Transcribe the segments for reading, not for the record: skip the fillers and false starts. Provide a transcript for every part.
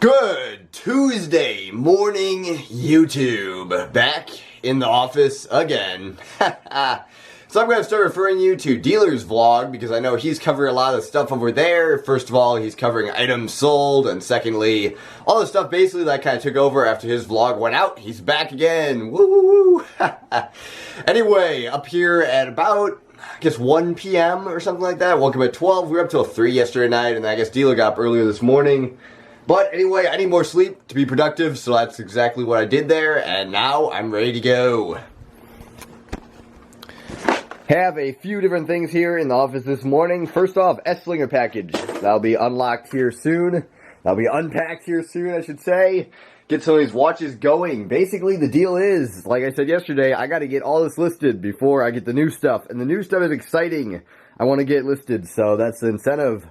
Good Tuesday morning, YouTube. Back in the office again. So I'm going to start referring you to Dealer's Vlog because I know he's covering a lot of stuff over there. First of all, he's covering items sold, and secondly, all the stuff basically that kind of took over after his vlog went out. He's back again. Woo woo woo. Anyway, up here at about, I guess 1 p.m. or something like that. Woke up at 12. We were up till 3 yesterday night, and I guess Dealer got up earlier this morning. But anyway, I need more sleep to be productive, so that's exactly what I did there, and now I'm ready to go. Have a few different things here in the office this morning. First off, S-Slinger package. That'll be unlocked here soon. That'll be unpacked here soon, I should say. Get some of these watches going. Basically, the deal is, like I said yesterday, I gotta get all this listed before I get the new stuff. And the new stuff is exciting. I want to get listed, so that's the incentive.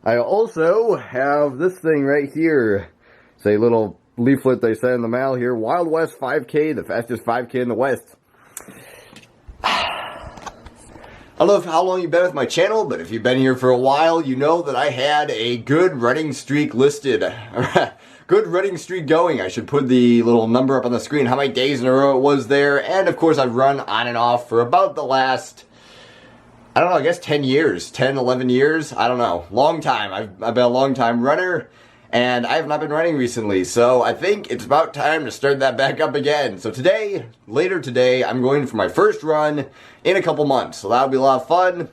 I also have this thing right here. It's a little leaflet they sent in the mail here. Wild West 5K, the fastest 5K in the West. I don't know how long you've been with my channel, but if you've been here for a while, you know that I had a good running streak listed. Good running streak going. I should put the little number up on the screen, how many days in a row it was there. And of course, I've run on and off for about the last, I don't know, I guess 10 years, 10, 11 years, I don't know, long time. I've been a long time runner, and I have not been running recently, so I think it's about time to start that back up again. So today, later today, I'm going for my first run in a couple months, so that'll be a lot of fun.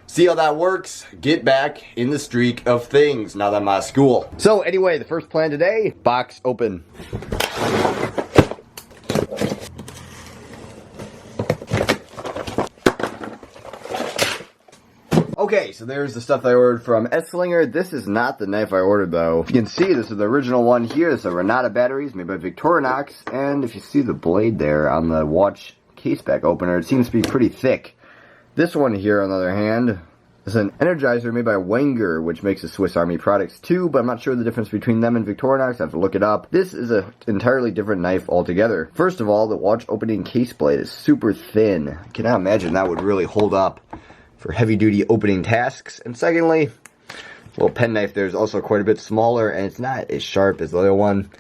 See how that works, get back in the streak of things now that I'm out of school. So anyway, the first plan today, box open. Okay, so there's the stuff I ordered from S-Slinger. This is not the knife I ordered, though. If you can see, this is the original one here. This is a Renata batteries made by Victorinox. And if you see the blade there on the watch case back opener, it seems to be pretty thick. This one here, on the other hand, is an Energizer made by Wenger, which makes a Swiss Army products too, but I'm not sure the difference between them and Victorinox. I have to look it up. This is an entirely different knife altogether. First of all, the watch opening case blade is super thin. I cannot imagine that would really hold up for heavy-duty opening tasks. And secondly, the little pen knife there is also quite a bit smaller, and it's not as sharp as the other one.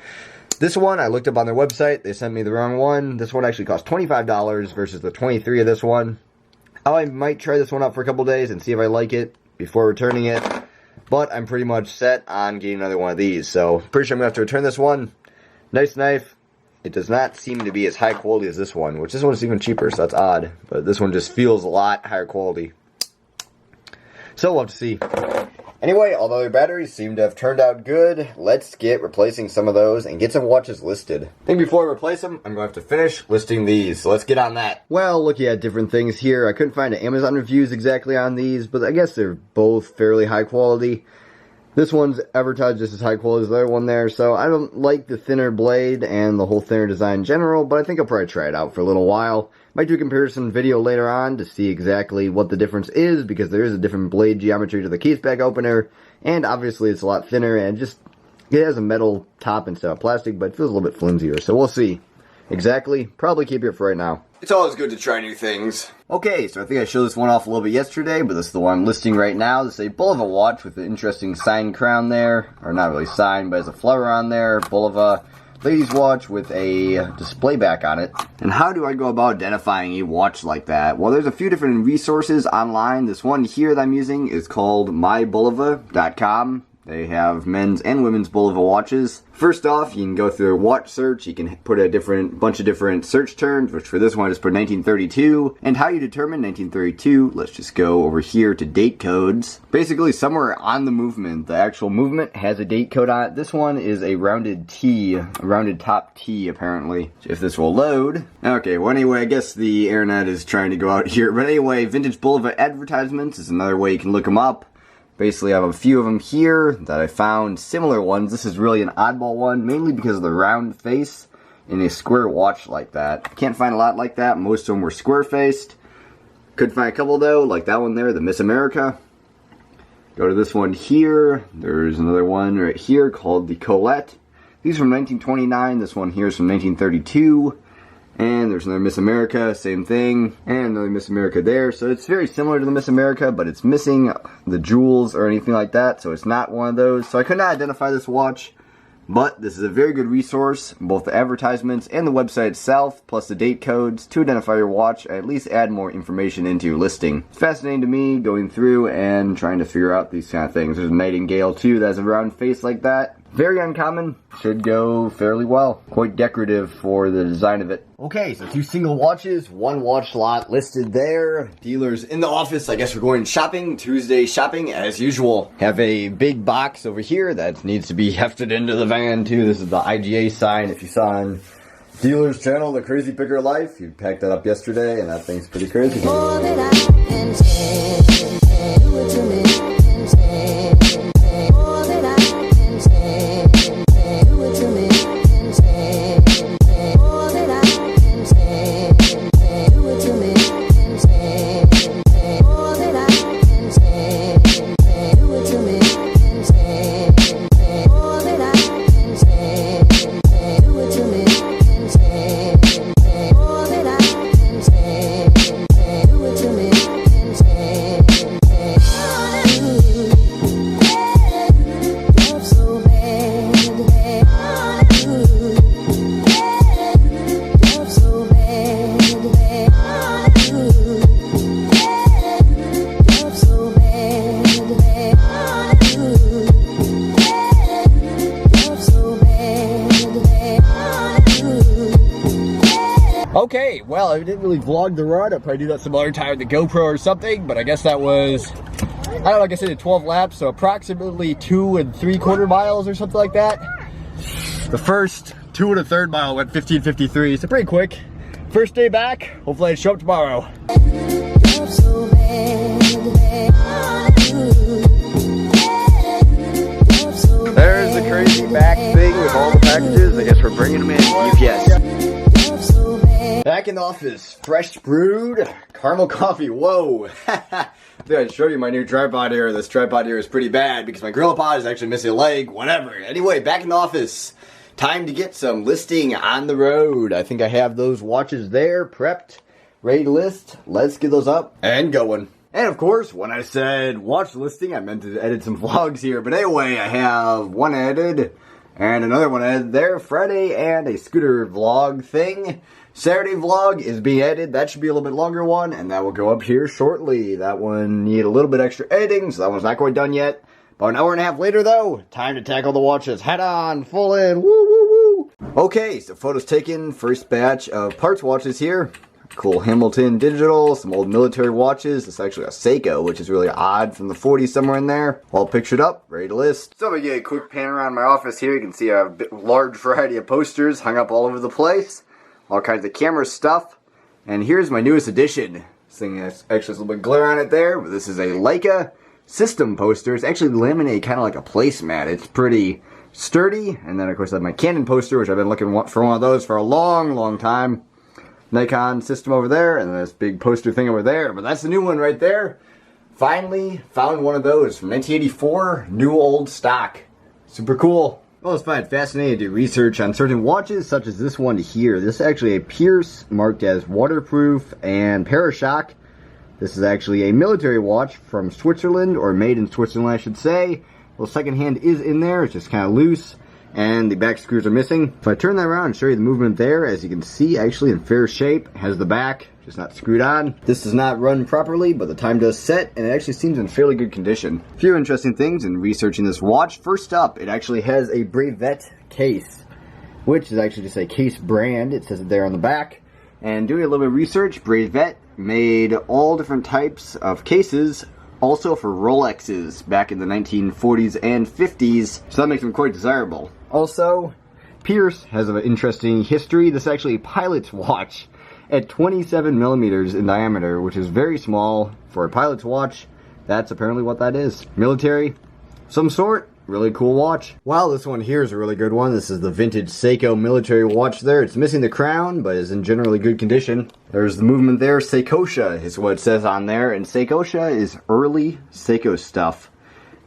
This one, I looked up on their website. They sent me the wrong one. This one actually cost $25 versus the $23 of this one. I might try this one out for a couple days and see if I like it before returning it. But I'm pretty much set on getting another one of these. So, pretty sure I'm going to have to return this one. Nice knife. It does not seem to be as high quality as this one, which this one is even cheaper, so that's odd. But this one just feels a lot higher quality. So we'll have to see. Anyway, all the other batteries seem to have turned out good. Let's get replacing some of those and get some watches listed. I think before I replace them, I'm going to have to finish listing these. So let's get on that. Well, looking at different things here, I couldn't find Amazon reviews exactly on these, but I guess they're both fairly high quality. This one's advertised just as high quality as the other one there, so I don't like the thinner blade and the whole thinner design in general, but I think I'll probably try it out for a little while. Might do a comparison video later on to see exactly what the difference is, because there is a different blade geometry to the case back opener, and obviously it's a lot thinner, and just, it has a metal top instead of plastic, but it feels a little bit flimsier, so we'll see. Exactly, probably keep it for right now. It's always good to try new things. Okay, so I think I showed this one off a little bit yesterday, but this is the one I'm listing right now. This is a Bulova watch with an interesting sign crown there, or not really sign, but has a flower on there. Bulova ladies watch with a display back on it. And how do I go about identifying a watch like that? Well, there's a few different resources online. This one here that I'm using is called mybulova.com. They have men's and women's Bulova watches. First off, you can go through a watch search. You can put a bunch of different search terms, which for this one I just put 1932. And how you determine 1932, let's just go over here to date codes. Basically, somewhere on the movement, the actual movement has a date code on it. This one is a rounded T, a rounded top T, apparently. If this will load. Okay, well anyway, I guess the internet is trying to go out here. But anyway, vintage Bulova advertisements is another way you can look them up. Basically, I have a few of them here that I found similar ones. This is really an oddball one, mainly because of the round face in a square watch like that. Can't find a lot like that. Most of them were square-faced. Could find a couple, though, like that one there, the Miss America. Go to this one here. There's another one right here called the Colette. These are from 1929. This one here is from 1932. And there's another Miss America, same thing, and another Miss America there. So it's very similar to the Miss America, but it's missing the jewels or anything like that, so it's not one of those. So I could not identify this watch But this is a very good resource, both the advertisements and the website itself, plus the date codes to identify your watch, and at least add more information into your listing. It's fascinating to me going through and trying to figure out these kind of things. There's a Nightingale too that has a round face like that. Very uncommon, should go fairly well. Quite decorative for the design of it. Okay, so 2 single watches, 1 watch slot listed there. Dealers in the office, I guess we're going shopping, Tuesday shopping as usual. Have a big box over here that needs to be hefted into the van too. This is the IGA sign. If you saw on Dealer's channel, The Crazy Picker Life, you packed that up yesterday and that thing's pretty crazy. All that I can say, do it to me. All that I can say, do it to me. All that I can say, do it to me. All that I can say, do it to me. All that I can say, do it to me. All that I can say, do it to me. Love so bad, love so bad, love so bad, love so bad. Okay, well, I didn't really vlog the run. I'll probably do that some other time with the GoPro or something, but I guess that was, I don't know, like I said, did 12 laps, so approximately 2 3/4 miles or something like that. The first 2 1/3 mile went 15:53, so pretty quick. First day back, hopefully I show up tomorrow. Love so bad, love so bad. There's the crazy back thing with all the packages. I guess we're bringing them in UPS. Love so bad. Back in the office, fresh brewed caramel coffee. Whoa! I think I'd show you my new tripod here. This tripod here is pretty bad because my Gorilla Pod is actually missing a leg. Whatever. Anyway, back in the office. Time to get some listing on the road. I think I have those watches there, prepped, ready to list. Let's get those up and going. And of course, when I said watch listing, I meant to edit some vlogs here. But anyway, I have one edited and another one edited there. Friday and a scooter vlog thing. Saturday vlog is being edited. That should be a little bit longer one, and that will go up here shortly. That one need a little bit extra editing, so that one's not quite done yet. About an hour and a half later, though, time to tackle the watches. Head on, full in, woo, woo, woo. Okay, so photos taken. First batch of parts watches here. Cool Hamilton digital, some old military watches. It's actually a Seiko, which is really odd, from the 40s somewhere in there. All pictured up, ready to list. So we get a quick pan around my office here. You can see a large variety of posters hung up all over the place. All kinds of camera stuff. And here's my newest addition. This thing has actually a little bit of glare on it there, but this is a Leica system poster. It's actually laminated kind of like a placemat. It's pretty sturdy. And then of course I have my Canon poster, which I've been looking for one of those for a long time. Nikon system over there, and then this big poster thing over there. But that's the new one right there. Finally found one of those from 1984, new old stock. Super cool. I always find it fascinating to do research on certain watches, such as this one here. This is actually a Pierce, marked as waterproof and Parashock. This is actually a military watch from Switzerland, or made in Switzerland, I should say. Well, second hand is in there. It's just kind of loose, and the back screws are missing. If I turn that around and show you the movement there, as you can see, actually in fair shape. Has the back, just not screwed on. This does not run properly, but the time does set, and it actually seems in fairly good condition. A few interesting things in researching this watch. First up, it actually has a Brevet case, which is actually just a case brand. It says it there on the back. And doing a little bit of research, Brevet made all different types of cases, also for Rolexes back in the 1940s and 50s, so that makes them quite desirable. Also, Pierce has an interesting history. This is actually a pilot's watch at 27 millimeters in diameter, which is very small for a pilot's watch. That's apparently what that is. Military, some sort. Really cool watch. Wow, this one here is a really good one. This is the vintage Seiko military watch there. It's missing the crown, but is in generally good condition. There's the movement there. Seikosha is what it says on there, and Seikosha is early Seiko stuff.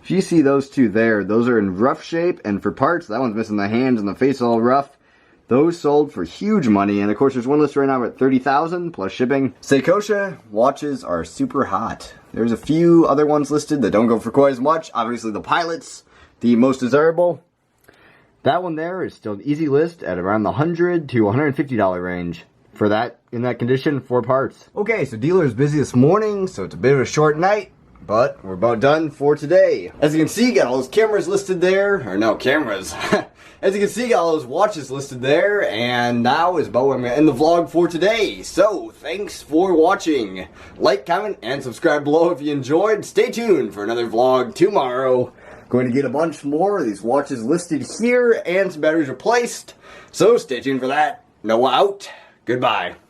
If you see those two there, those are in rough shape, and for parts, that one's missing the hands and the face all rough. Those sold for huge money, and of course there's one listed right now at $30,000 plus shipping. Seikosha watches are super hot. There's a few other ones listed that don't go for quite as much. Obviously the pilots, the most desirable. That one there is still an easy list at around the $100 to $150 range. For that, in that condition, 4 parts. Okay, so dealer's busy this morning, so it's a bit of a short night, but we're about done for today. As you can see, got all those cameras listed there, or no, cameras. As you can see, got all those watches listed there, and now is about where I'm going to end the vlog for today. So, thanks for watching. Like, comment, and subscribe below if you enjoyed. Stay tuned for another vlog tomorrow. Going to get a bunch more of these watches listed here, and some batteries replaced. So, stay tuned for that. Noah out. Goodbye.